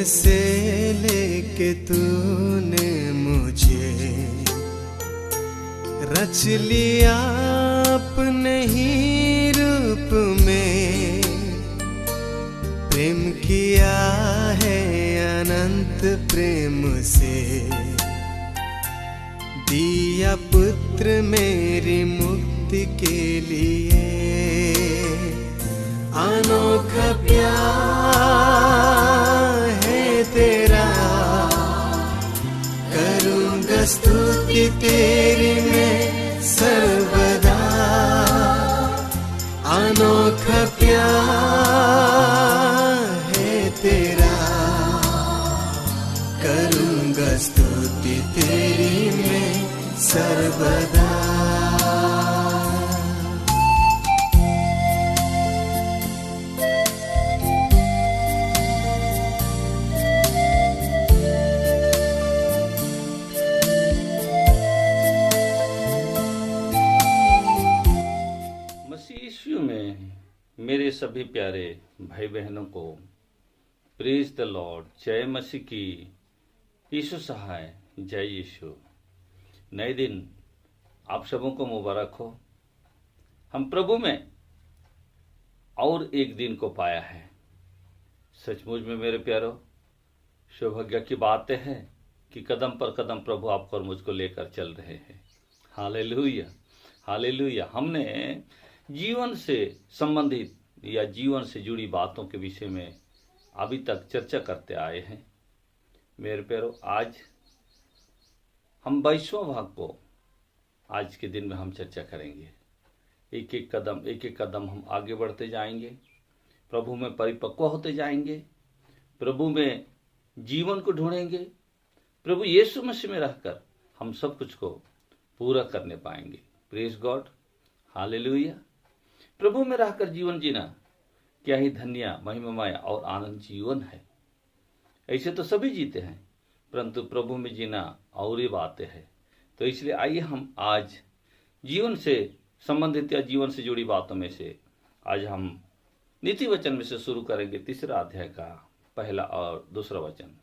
से लेके तूने मुझे रच लिया अपने ही रूप में, प्रेम किया है अनंत प्रेम से, दिया पुत्र मेरी मुक्ति के लिए। अनोखा प्यार है तेरा, करूँगा स्तुति तेरी मैं सर्वदा। अनोखा प्यार है तेरा, करूँगा स्तुति तेरी मैं सर्वदा। यीशु में मेरे सभी प्यारे भाई बहनों को प्रेज द लॉर्ड, जय मसीह की। यीशु सहाय, जय यीशु। नए दिन आप सबों को मुबारक हो। हम प्रभु में और एक दिन को पाया है। सचमुच में मेरे प्यारो, सौभाग्य की बात है कि कदम पर कदम प्रभु आपको और मुझको लेकर चल रहे हैं। Hallelujah, hallelujah. हमने जीवन से संबंधित या जीवन से जुड़ी बातों के विषय में अभी तक चर्चा करते आए हैं। मेरे प्यारो, आज हम 22वां भाग को आज के दिन में हम चर्चा करेंगे। एक एक कदम हम आगे बढ़ते जाएंगे, प्रभु में परिपक्व होते जाएंगे, प्रभु में जीवन को ढूंढेंगे, प्रभु यीशु मसीह में रहकर हम सब कुछ को पूरा करने पाएंगे। Praise God, hallelujah. प्रभु में रहकर जीवन जीना क्या ही धन्य, महिमामय और आनंद जीवन है। ऐसे तो सभी जीते हैं, परंतु प्रभु में जीना और ही बातें है। तो इसलिए आइए हम आज जीवन से संबंधित या जीवन से जुड़ी बातों में से आज हम नीति वचन में से शुरू करेंगे। 3 अध्याय का 1 और 2 वचन।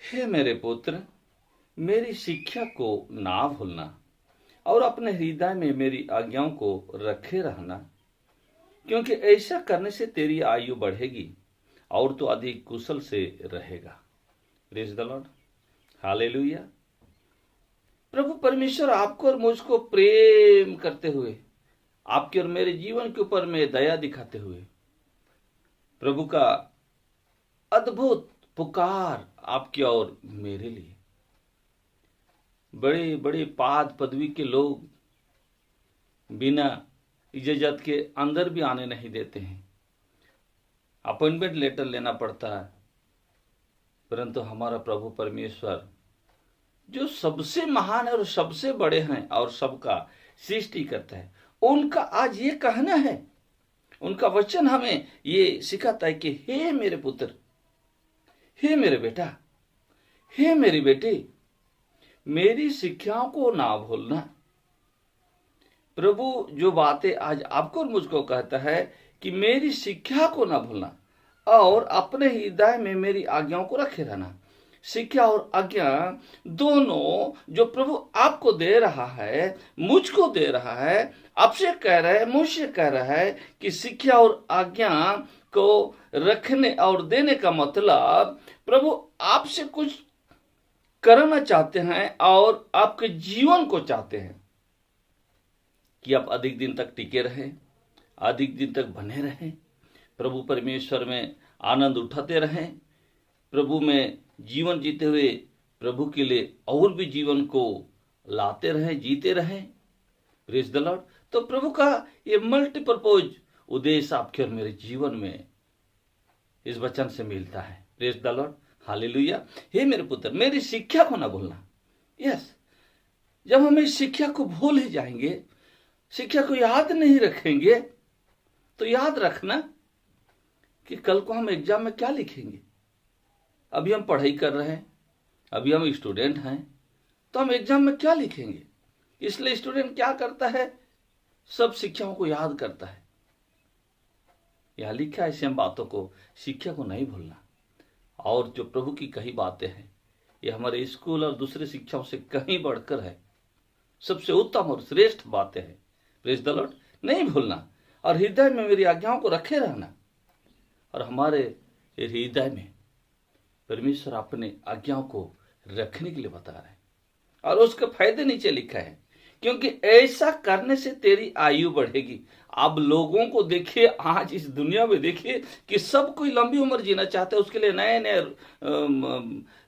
हे मेरे पुत्र, मेरी शिक्षा को ना भूलना और अपने हृदय में मेरी आज्ञाओं को रखे रहना, क्योंकि ऐसा करने से तेरी आयु बढ़ेगी और तो अधिक कुशल से रहेगा। Praise the Lord, hallelujah. प्रभु परमेश्वर आपको और मुझको प्रेम करते हुए, आपके और मेरे जीवन के ऊपर में दया दिखाते हुए, प्रभु का अद्भुत पुकार आपकी और मेरे लिए। बड़े बड़े पाद पदवी के लोग बिना इजाजत के अंदर भी आने नहीं देते हैं, अपॉइंटमेंट लेटर लेना पड़ता है। परंतु हमारा प्रभु परमेश्वर जो सबसे महान है और सबसे बड़े हैं और सबका सृष्टि करता है, उनका आज ये कहना है, उनका वचन हमें ये सिखाता है कि हे मेरे पुत्र, हे मेरे बेटा, हे मेरी बेटी, मेरी शिक्षाओं को ना भूलना। प्रभु जो बातें आज आपको और मुझको कहता है कि मेरी शिक्षा को ना भूलना और अपने हृदय में मेरी आज्ञाओं को रखे रहना। शिक्षा और आज्ञा दोनों जो प्रभु आपको दे रहा है, मुझको दे रहा है, आपसे कह रहा है, मुझसे कह रहा है कि शिक्षा और आज्ञा को रखने और देने का मतलब प्रभु आपसे कुछ करना चाहते हैं और आपके जीवन को चाहते हैं कि आप अधिक दिन तक टिके रहें, अधिक दिन तक बने रहें, प्रभु परमेश्वर में आनंद उठाते रहें, प्रभु में जीवन जीते हुए प्रभु के लिए और भी जीवन को लाते रहें, जीते रहें। Praise the Lord. तो प्रभु का ये मल्टीपर्पज उद्देश्य आपके और मेरे जीवन में इस वचन से मिलता है। Praise the Lord, hallelujah. हे मेरे पुत्र, मेरी शिक्षा को ना भूलना। यस, जब हम इस शिक्षा को भूल ही जाएंगे, शिक्षा को याद नहीं रखेंगे, तो याद रखना कि कल को हम एग्जाम में क्या लिखेंगे। अभी हम पढ़ाई कर रहे हैं, अभी हम स्टूडेंट हैं, तो हम एग्जाम में क्या लिखेंगे। इसलिए स्टूडेंट क्या करता है, सब शिक्षाओं को याद करता है। यह लिखा है, ऐसी हम बातों को, शिक्षा को नहीं भूलना। और जो प्रभु की कही बातें हैं ये हमारे स्कूल और दूसरे शिक्षाओं से कहीं बढ़कर है, सबसे उत्तम और श्रेष्ठ बातें हैं। Praise the Lord. नहीं भूलना और हृदय में मेरी आज्ञाओं को रखे रहना। और हमारे हृदय में परमेश्वर अपने आज्ञाओं को रखने के लिए बता रहे हैं और उसके फायदे नीचे लिखा है, क्योंकि ऐसा करने से तेरी आयु बढ़ेगी। आप लोगों को देखिए, आज इस दुनिया में देखिए कि सब कोई लंबी उम्र जीना चाहता है, उसके लिए नए नए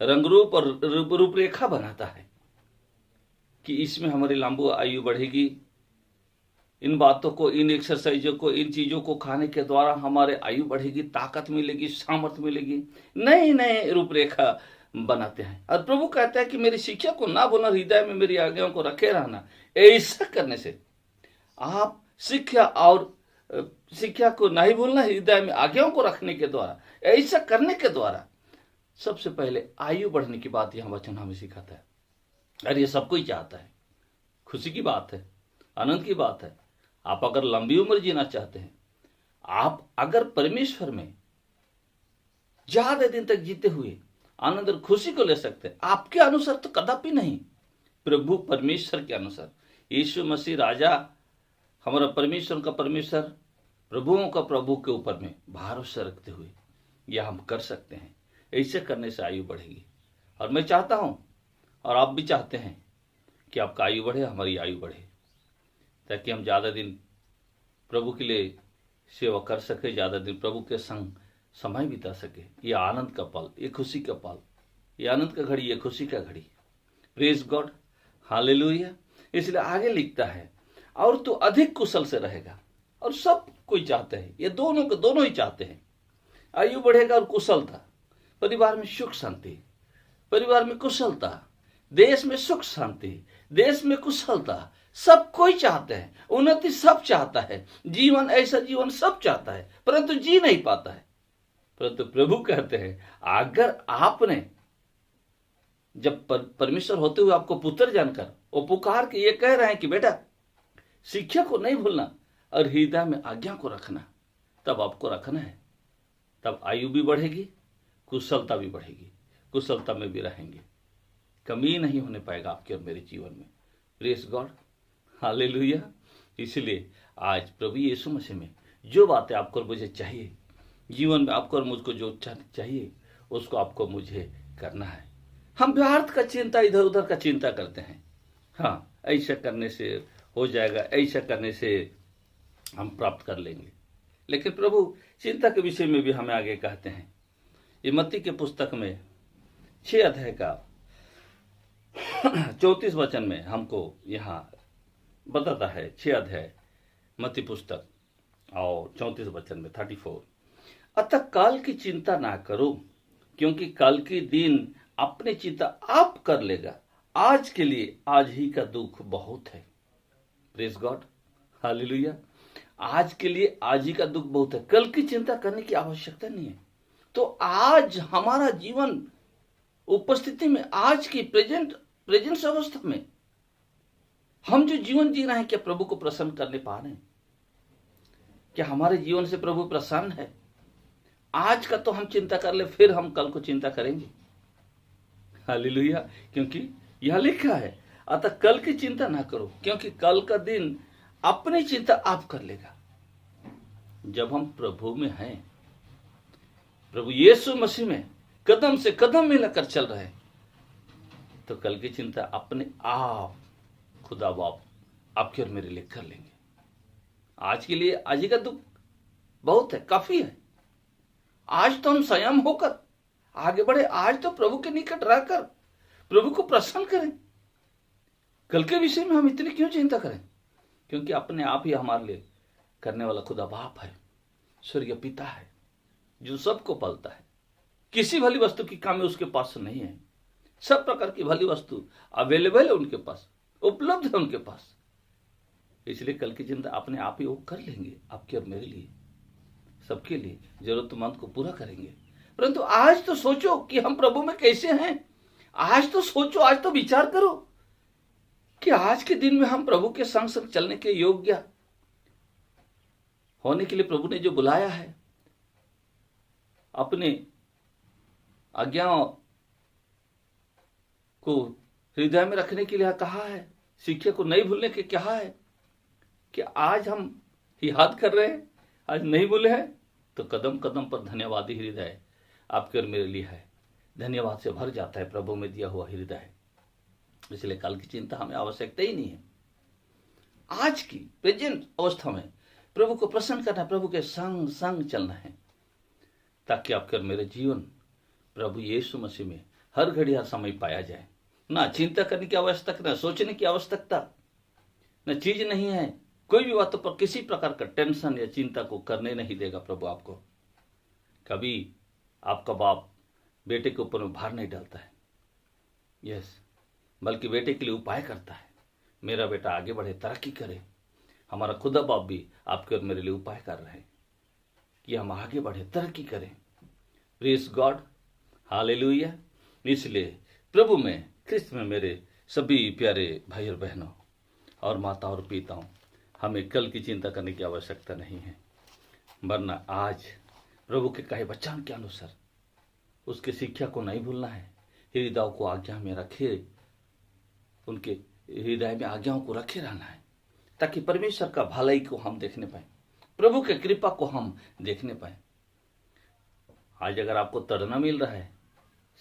रंग रूप और रूपरेखा बनाता है कि इसमें हमारी लंबी आयु बढ़ेगी। इन बातों को, इन एक्सरसाइजों को, इन चीजों को खाने के द्वारा हमारे आयु बढ़ेगी, ताकत मिलेगी, सामर्थ्य मिलेगी, नए नए रूपरेखा बनाते हैं। और प्रभु कहता है कि मेरी शिक्षा को ना भूलना, हृदय में मेरी आज्ञाओं को रखे रहना। ऐसा करने से आप शिक्षा को नहीं भूलना, हृदय में आज्ञाओं को रखने के द्वारा, ऐसा करने के द्वारा सबसे पहले आयु बढ़ने की बात यहां वचन हमें सिखाता है। और ये सब कोई चाहता है, खुशी की बात है, आनंद की बात है। आप अगर लंबी उम्र जीना चाहते हैं, आप अगर परमेश्वर में ज्यादा दिन तक जीते हुए आनंद और खुशी को ले सकते हैं, आपके अनुसार तो कदापि नहीं, प्रभु परमेश्वर के अनुसार। यीशु मसीह राजा, हमारा परमेश्वर का परमेश्वर, प्रभुओं का प्रभु के ऊपर में भरोसा रखते हुए यह हम कर सकते हैं। ऐसे करने से आयु बढ़ेगी। और मैं चाहता हूं और आप भी चाहते हैं कि आपका आयु बढ़े, हमारी आयु बढ़े, ताकि हम ज्यादा दिन प्रभु के लिए सेवा कर सके, ज्यादा दिन प्रभु के संग समय बिता सके। ये आनंद का पल, ये खुशी का पल, ये आनंद का घड़ी, ये खुशी का घड़ी। Praise God, hallelujah. इसलिए आगे लिखता है, और तू अधिक कुशल से रहेगा। और सब कोई चाहते हैं, ये दोनों के दोनों ही चाहते हैं, आयु बढ़ेगा और कुशलता, परिवार में सुख शांति, परिवार में कुशलता, देश में सुख शांति, देश में कुशलता, सब कोई चाहते हैं, उन्नति सब चाहता है, जीवन, ऐसा जीवन सब चाहता है, परंतु जी नहीं पाता है। परंतु प्रभु कहते हैं, अगर आपने जब परमेश्वर होते हुए आपको पुत्र जानकर वो पुकार के ये कह रहे हैं कि बेटा शिक्षा को नहीं भूलना और हृदय में आज्ञा को रखना, तब आपको रखना है, तब आयु भी बढ़ेगी, कुशलता भी बढ़ेगी, कुशलता में भी रहेंगे, कमी नहीं होने पाएगा आपके और मेरे जीवन में। Praise God, hallelujah. इसलिए आज प्रभु यीशु मसीह में जो बातें आपको और मुझे चाहिए, जीवन में आपको और मुझको जो चाहिए, उसको आपको मुझे करना है। हम व्यर्थ का चिंता, इधर उधर का चिंता करते हैं, हाँ ऐसा करने से हो जाएगा, ऐसा करने से हम प्राप्त कर लेंगे। लेकिन प्रभु चिंता के विषय में भी हमें आगे कहते हैं। ये मत्ती के पुस्तक में 6 अध्याय का 34 वचन में हमको यहाँ बताता है। 6 अध्याय मत्ती पुस्तक और 34 वचन में 34, अतः काल की चिंता ना करो, क्योंकि कल के दिन अपनी चिंता आप कर लेगा। आज के लिए आज ही का दुख बहुत है। Praise God, hallelujah. आज के लिए आज ही का दुख बहुत है, कल की चिंता करने की आवश्यकता नहीं है। तो आज हमारा जीवन उपस्थिति में, आज की प्रेजेंट अवस्था में हम जो जीवन जी रहे हैं, क्या प्रभु को प्रसन्न करने पा रहे हैं? क्या हमारे जीवन से प्रभु प्रसन्न है? आज का तो हम चिंता कर ले, फिर हम कल को चिंता करेंगे। हालेलुया। क्योंकि यह लिखा है, अतः कल की चिंता ना करो, क्योंकि कल का दिन अपनी चिंता आप कर लेगा। जब हम प्रभु में हैं, प्रभु यीशु मसीह में कदम से कदम मिलाकर चल रहे हैं, तो कल की चिंता अपने आप खुदा बाप आपके और मेरे लिए कर लेंगे। आज के लिए आज ही का दुख बहुत है, काफी है। आज तो हम संयम होकर आगे बढ़े, आज तो प्रभु के निकट रहकर प्रभु को प्रसन्न करें। कल के विषय में हम इतनी क्यों चिंता करें? क्योंकि अपने आप ही हमारे लिए करने वाला खुदा बाप है, स्वर्गीय पिता है, जो सबको पालता है। किसी भली वस्तु की कमी उसके पास नहीं है। सब प्रकार की भली वस्तु अवेलेबल है उनके पास, उपलब्ध है उनके पास। इसलिए कल की चिंता अपने आप ही वो कर लेंगे, आपके और मेरे लिए, सबके लिए, जरूरतमंद को पूरा करेंगे। परंतु आज तो सोचो कि हम प्रभु में कैसे हैं। आज तो सोचो, आज तो विचार करो कि आज के दिन में हम प्रभु के संग संग चलने के योग्य होने के लिए प्रभु ने जो बुलाया है, अपने आज्ञाओं को हृदय में रखने के लिए कहा है, शिक्षा को नहीं भूलने के कहा है। कि आज हम याद कर रहे हैं, आज नहीं भूले हैं, तो कदम कदम पर धन्यवादी हृदय आपके और मेरे लिए है। धन्यवाद से भर जाता है प्रभु में दिया हुआ हृदय। इसलिए कल की चिंता हमें आवश्यकता ही नहीं है। आज की प्रेजेंट अवस्था में प्रभु को प्रसन्न करना, प्रभु के संग संग चलना है, ताकि आपके और मेरे जीवन प्रभु यीशु मसीह में हर घड़ी हर समय पाया जाए। ना चिंता करने की आवश्यकता, ना सोचने की आवश्यकता, न चीज नहीं है। कोई भी बातों पर किसी प्रकार का टेंशन या चिंता को करने नहीं देगा प्रभु आपको। कभी आपका बाप बेटे के ऊपर में भार नहीं डालता है, यस, बल्कि बेटे के लिए उपाय करता है, मेरा बेटा आगे बढ़े, तरक्की करे। हमारा खुदा बाप भी आपके और मेरे लिए उपाय कर रहे हैं कि हम आगे बढ़े, तरक्की करें। Praise God, hallelujah. इसलिए प्रभु में, क्रिस्त में मेरे सभी प्यारे भाई और बहनों और माता और पिताओं, हमें कल की चिंता करने की आवश्यकता नहीं है, वरना आज प्रभु के कहे वचन के अनुसार उसके शिक्षा को नहीं भूलना है। हृदय को आज्ञा में रखे, उनके हृदय में आज्ञाओं को रखे रहना है, ताकि परमेश्वर का भलाई को हम देखने पाए, प्रभु के कृपा को हम देखने पाए। आज अगर आपको तड़ना मिल रहा है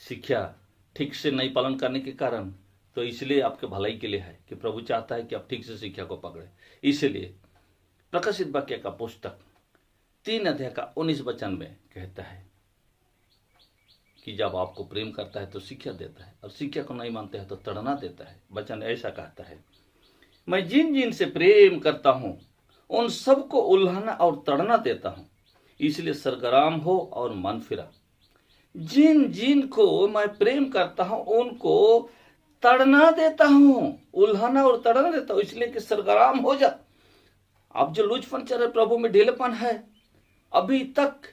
शिक्षा ठीक से नहीं पालन करने के कारण, तो इसलिए आपके भलाई के लिए है कि प्रभु चाहता है कि आप ठीक से शिक्षा को पकड़े। इसलिए प्रकाशित वाक्य का पुस्तक 3 अध्याय का 19 वचन में कहता है कि जब आपको प्रेम करता है तो शिक्षा देता है, और शिक्षा को नहीं मानते हैं तो तड़ना देता है। वचन ऐसा कहता है, मैं जिन जिन से प्रेम करता हूं उन सबको उल्हाना और तड़ना देता हूं, इसलिए सरगराम हो और मन फिरा। जिन जिन को मैं प्रेम करता हूं उनको तड़ना देता हूं, उल्हाना और तड़ना देता हूं, इसलिए कि सरगराम हो जा। अब जो लूचपन चल रहा है, प्रभु में ढीलेपन है, अभी तक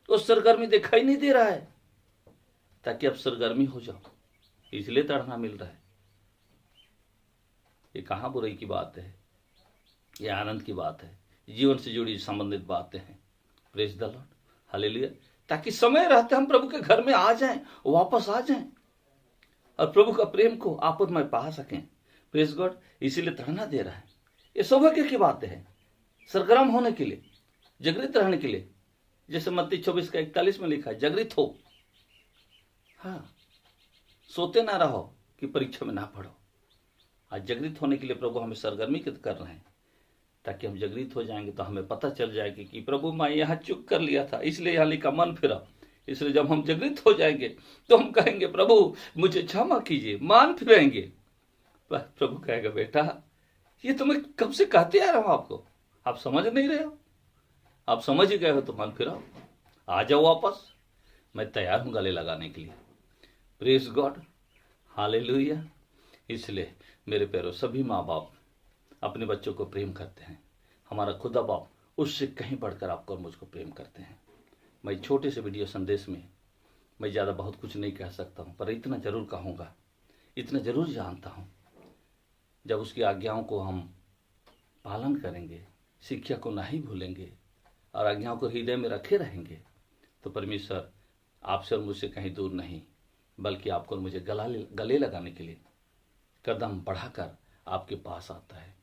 तो सरगर्मी दिखाई नहीं दे रहा है, ताकि अब सरगर्मी हो जाओ, इसलिए तड़ना मिल रहा है। ये कहां बुराई की बात है, ये आनंद की बात है, जीवन से जुड़ी संबंधित बातें हैं। Praise the Lord, hallelujah. ताकि समय रहते हम प्रभु के घर में आ जाएं, वापस आ जाएं, और प्रभु का प्रेम को आपस में पा सकें। प्रेज गॉड, इसीलिए तड़ना दे रहा है। ये सौभाग्य की बातें हैं, सरगर्म होने के लिए, जागृत रहने के लिए। जैसे मत्ती 24:41 में लिखा है, जागृत हो, हाँ, सोते ना रहो कि परीक्षा में ना पढ़ो। आज जागृत होने के लिए प्रभु हमें सरगर्मी कर रहे हैं, ताकि हम जागृत हो जाएंगे तो हमें पता चल जाएगी कि प्रभु मैं यहाँ चुप कर लिया था, इसलिए यहाँ लिखा मन फिरा। इसलिए जब हम जागृत हो जाएंगे तो हम कहेंगे प्रभु मुझे क्षमा कीजिए, मान फिरेंगे। प्रभु कहेगा बेटा ये तो मैं कब से कहते आ रहा हूं आपको, आप समझ नहीं रहे हो, आप समझ ही गए हो तो मन फिराओ, आ जाओ वापस, मैं तैयार हूं गले लगाने के लिए। Praise God, hallelujah. इसलिए मेरे प्यारों, सभी माँ बाप अपने बच्चों को प्रेम करते हैं। हमारा खुदा बाप उससे कहीं बढ़कर आपको और मुझको प्रेम करते हैं। मैं छोटे से वीडियो संदेश में मैं ज़्यादा बहुत कुछ नहीं कह सकता हूँ, पर इतना जरूर कहूँगा, इतना जरूर जानता हूँ, जब उसकी आज्ञाओं को हम पालन करेंगे, शिक्षा को नहीं भूलेंगे और आज्ञाओं को हृदय में रखे रहेंगे, तो परमेश्वर आपसे और मुझसे कहीं दूर नहीं, बल्कि आपको और मुझे गले लगाने के लिए कदम बढ़ाकर आपके पास आता है।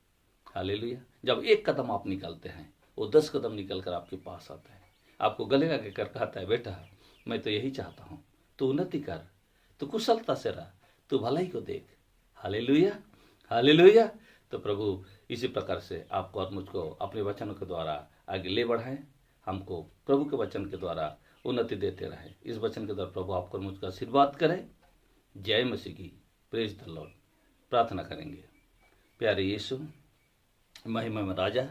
हालेलुया। जब एक कदम आप निकलते हैं, वो 10 कदम निकल कर आपके पास आता है, आपको गले लगा कर कहता है बेटा मैं तो यही चाहता हूँ, तू उन्नति कर, तू कुशलता से रह, तू भलाई को देख। Hallelujah, hallelujah. तो प्रभु इसी प्रकार से आपको और मुझको अपने वचनों के द्वारा आगे ले बढ़ाएं, हमको प्रभु के वचन के द्वारा उन्नति देते रहे। इस वचन के द्वारा प्रभु आपको और मुझको आशीर्वाद करे। जय मसीह की। Praise the Lord. प्रार्थना करेंगे। प्यारे यीशु, महिमा में राजा,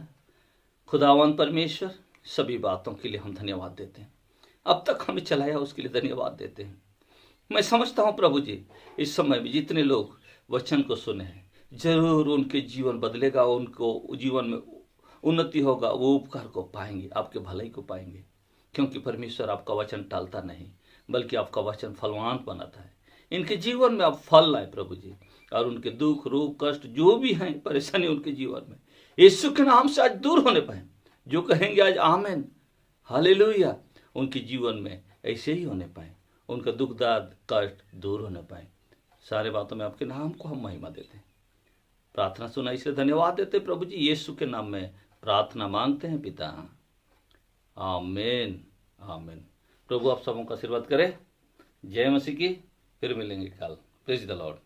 खुदावन परमेश्वर, सभी बातों के लिए हम धन्यवाद देते हैं। अब तक हमें चलाया उसके लिए धन्यवाद देते हैं। मैं समझता हूं प्रभु जी, इस समय में जितने लोग वचन को सुने हैं, जरूर उनके जीवन बदलेगा, उनको जीवन में उन्नति होगा, वो उपकार को पाएंगे, आपके भलाई को पाएंगे, क्योंकि परमेश्वर आपका वचन टालता नहीं, बल्कि आपका वचन फलवान बनाता है। इनके जीवन में आप फल लाए प्रभु जी, और उनके दुख रोग कष्ट जो भी हैं, परेशानी उनके जीवन में यीशु के नाम से आज दूर होने पाए। जो कहेंगे आज आमेन, हालेलुया, उनके जीवन में ऐसे ही होने पाए। उनका दुख दर्द कष्ट दूर होने पाए। सारे बातों में आपके नाम को हम महिमा देते हैं। प्रार्थना सुना इसलिए धन्यवाद देते प्रभु जी, यीशु के नाम में प्रार्थना मांगते हैं पिता, आमीन आमीन। प्रभु आप सबों का आशीर्वाद करे। जय मसीह की। फिर मिलेंगे कल। Praise the Lord.